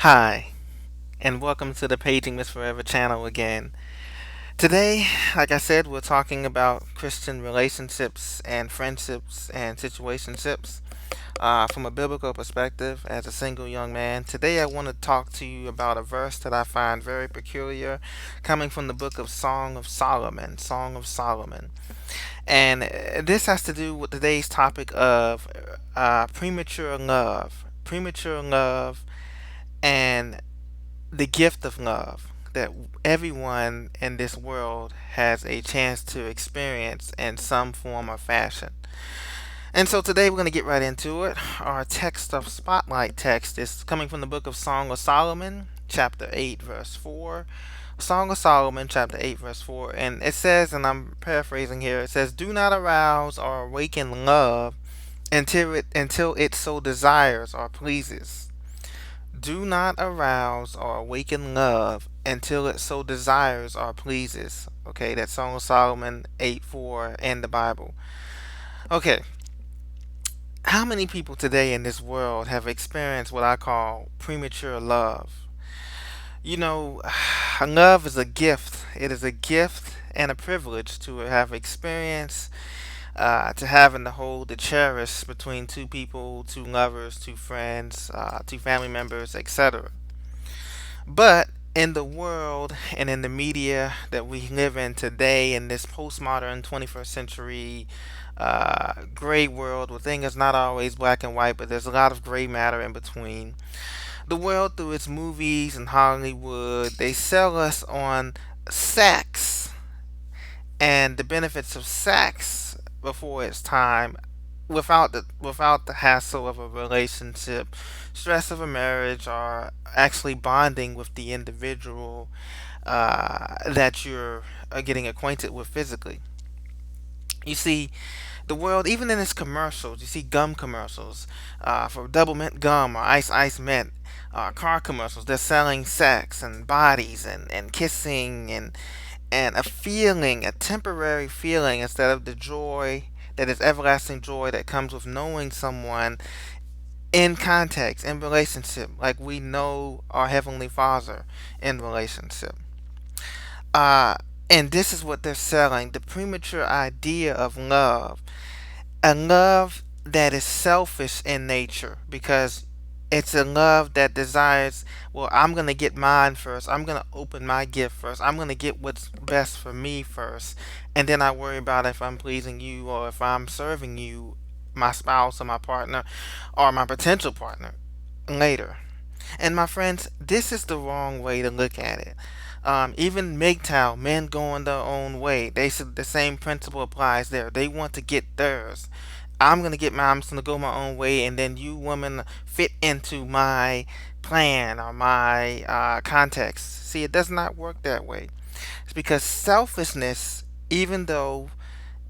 Hi, and welcome to the PagingMrsForever channel again. Today, like I said, we're talking about Christian relationships and friendships and situationships from a biblical perspective as a single young man. Today, I want to talk to you about a verse that I find very peculiar coming from the book of Song of Solomon. Song of Solomon. And this has to do with today's topic of premature love. Premature love and the gift of love that everyone in this world has a chance to experience in some form or fashion. And so today we're going to get right into it. Our text of spotlight text is coming from the book of Song of Solomon, chapter 8, verse 4. Song of Solomon, chapter 8, verse 4. And it says, and I'm paraphrasing here, it says, "Do not arouse or awaken love until it so desires or pleases. Do not arouse or awaken love until it so desires or pleases." Okay, that's Song of Solomon 8:4 in the Bible. Okay, how many people today in this world have experienced what I call premature love? You know, love is a gift. It is a gift and a privilege to have experienced, to have and to hold, to cherish between two people, two lovers, two friends, two family members, etc. But in the world and in the media that we live in today, in this postmodern 21st century gray world where things is not always black and white, but there's a lot of gray matter in between. The world, through its movies and Hollywood, they sell us on sex and the benefits of sex before it's time, without the hassle of a relationship, stress of a marriage, or actually bonding with the individual that you're getting acquainted with physically. You see, the world, even in its commercials, you see gum commercials for double mint gum or ice mint, car commercials. They're selling sex and bodies and kissing and a feeling, a temporary feeling, instead of the joy that is everlasting joy that comes with knowing someone in context, in relationship, like we know our Heavenly Father in relationship. Uh, and this is what they're selling, the premature idea of love, a love that is selfish in nature because it's a love that desires, well, I'm going to get mine first. I'm going to open my gift first. I'm going to get what's best for me first. And then I worry about if I'm pleasing you or if I'm serving you, my spouse or my partner or my potential partner later. And my friends, this is the wrong way to look at it. Even MGTOW, men going their own way. They said the same principle applies there. They want to get theirs. I'm gonna get mine. I'm just gonna go my own way, and then you women fit into my plan or my context. See, it does not work that way. It's because selfishness, even though,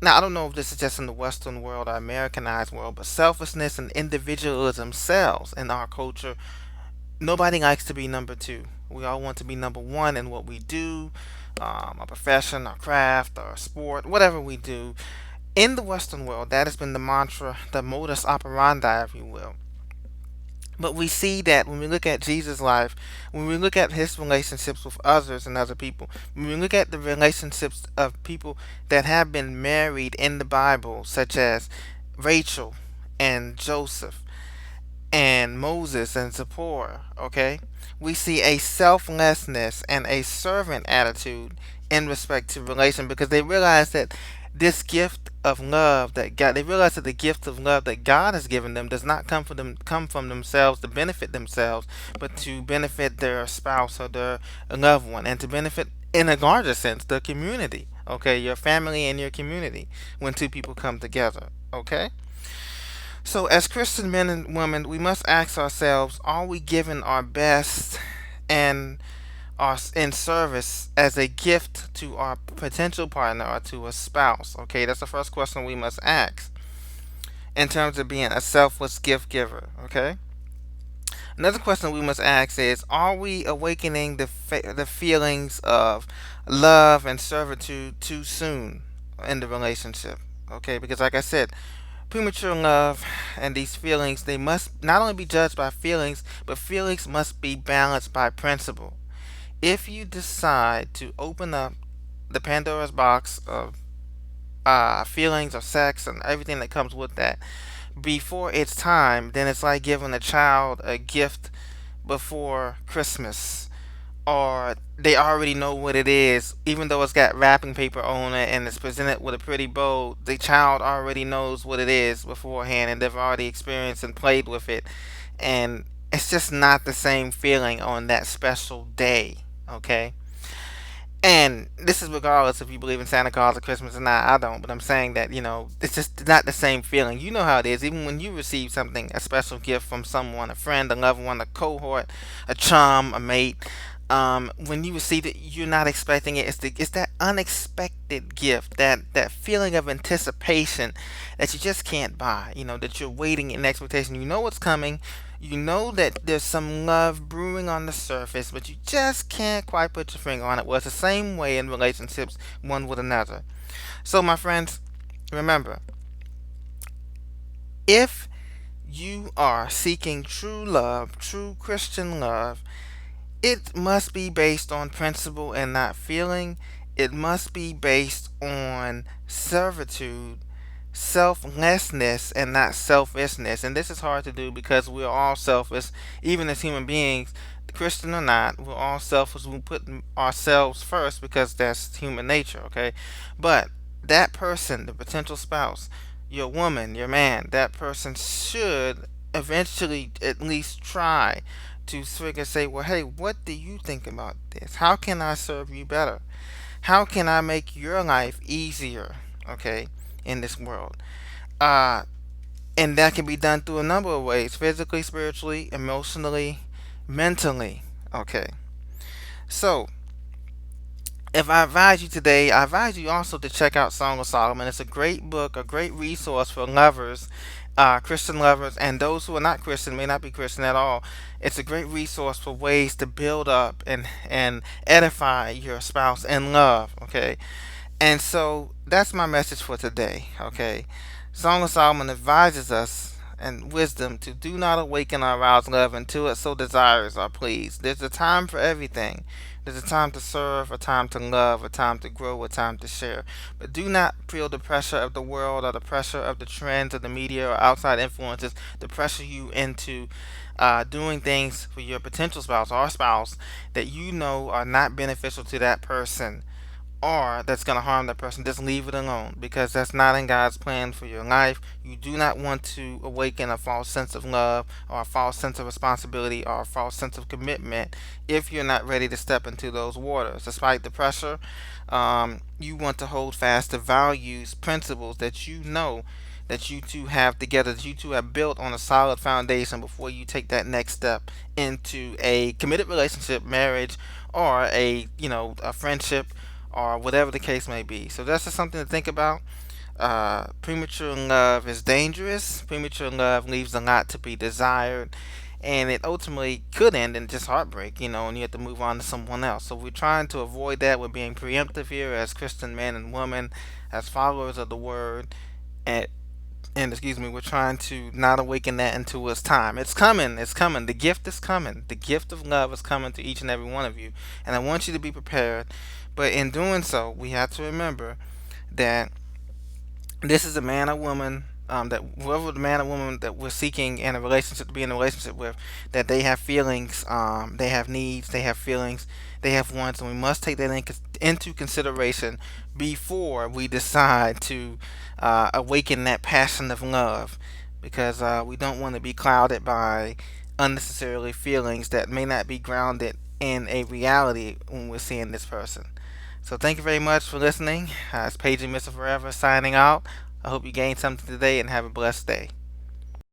now I don't know if this is just in the Western world or Americanized world, but selfishness and individualism sells in our culture. Nobody likes to be number two. We all want to be number one in what we do, our profession, our craft, our sport, whatever we do. In the Western world, that has been the mantra, the modus operandi, if you will. But we see that when we look at Jesus' life, when we look at his relationships with others and other people, when we look at the relationships of people that have been married in the Bible, such as Rachel and Joseph, and Moses and Zipporah, okay? We see a selflessness and a servant attitude in respect to relation because they realize that this gift of love that God, they realize that the gift of love that God has given them does not come from themselves to benefit themselves, but to benefit their spouse or their loved one, and to benefit in a larger sense the community. Okay, your family and your community when two people come together. Okay. So, as Christian men and women, we must ask ourselves: are we giving our best and our in service as a gift to our potential partner or to a spouse? Okay, that's the first question we must ask in terms of being a selfless gift giver. Okay. Another question we must ask is: are we awakening the feelings of love and servitude too soon in the relationship? Okay, because like I said, Premature love and these feelings, they must not only be judged by feelings, but feelings must be balanced by principle. If you decide to open up the Pandora's box of feelings of sex and everything that comes with that before it's time, then it's like giving a child a gift before Christmas, or they already know what it is, even though it's got wrapping paper on it and it's presented with a pretty bow. The child already knows what it is beforehand, and they've already experienced and played with it, and it's just not the same feeling on that special day. Okay. And this is regardless if you believe in Santa Claus or Christmas or not. I don't, but I'm saying that, it's just not the same feeling. You know how it is. Even when you receive something, a special gift from someone, a friend, a loved one, a cohort, a chum, a mate, when you receive it, you're not expecting it. It's that unexpected gift, that feeling of anticipation that you just can't buy. That you're waiting in expectation. You know what's coming. You know that there's some love brewing on the surface, but you just can't quite put your finger on it. Well, it's the same way in relationships, one with another. So, my friends, remember, if you are seeking true love, true Christian love, it must be based on principle and not feeling. It must be based on servitude, selflessness, and not selfishness. And this is hard to do because we're all selfish, even as human beings, Christian or not. We're all selfish. We put ourselves first because that's human nature, okay? But that person, the potential spouse, your woman, your man, that person should eventually at least try to figure say, well, hey, what do you think about this? How can I serve you better? How can I make your life easier? Okay, in this world. Uh, and that can be done through a number of ways: physically, spiritually, emotionally, mentally. Okay. So, if I advise you today, I advise you also to check out Song of Solomon. It's a great book, a great resource for lovers, Christian lovers, and those who are not Christian, may not be Christian at all. It's a great resource for ways to build up and edify your spouse in love. Okay. And so that's my message for today. Okay. Song of Solomon advises us and wisdom to do not awaken or arouse love until it so desires or please. There's a time for everything. There's a time to serve, a time to love, a time to grow, a time to share. But do not feel the pressure of the world or the pressure of the trends of the media or outside influences to pressure you into doing things for your potential spouse or spouse that you know are not beneficial to that person or that's going to harm that person. Just leave it alone because that's not in God's plan for your life. You do not want to awaken a false sense of love or a false sense of responsibility or a false sense of commitment if you're not ready to step into those waters. Despite the pressure, you want to hold fast to values, principles that you know that you two have together, that you two have built on a solid foundation before you take that next step into a committed relationship, marriage, or a friendship, or whatever the case may be. So that's just something to think about. Premature love is dangerous. Premature love leaves a lot to be desired, and it ultimately could end in just heartbreak, and you have to move on to someone else. So we're trying to avoid that. We're being preemptive here as Christian men and women, as followers of the Word, and excuse me, we're trying to not awaken that until it's time. It's coming. It's coming. The gift is coming. The gift of love is coming to each and every one of you, and I want you to be prepared. But in doing so, we have to remember that this is a man or woman, that whoever the man or woman that we're seeking in a relationship to be in a relationship with, that they have feelings, they have needs, they have feelings, they have wants, and we must take that into consideration before we decide to awaken that passion of love, because we don't want to be clouded by unnecessarily feelings that may not be grounded in a reality when we're seeing this person. So thank you very much for listening. It's PagingMrsForever signing out. I hope you gained something today and have a blessed day.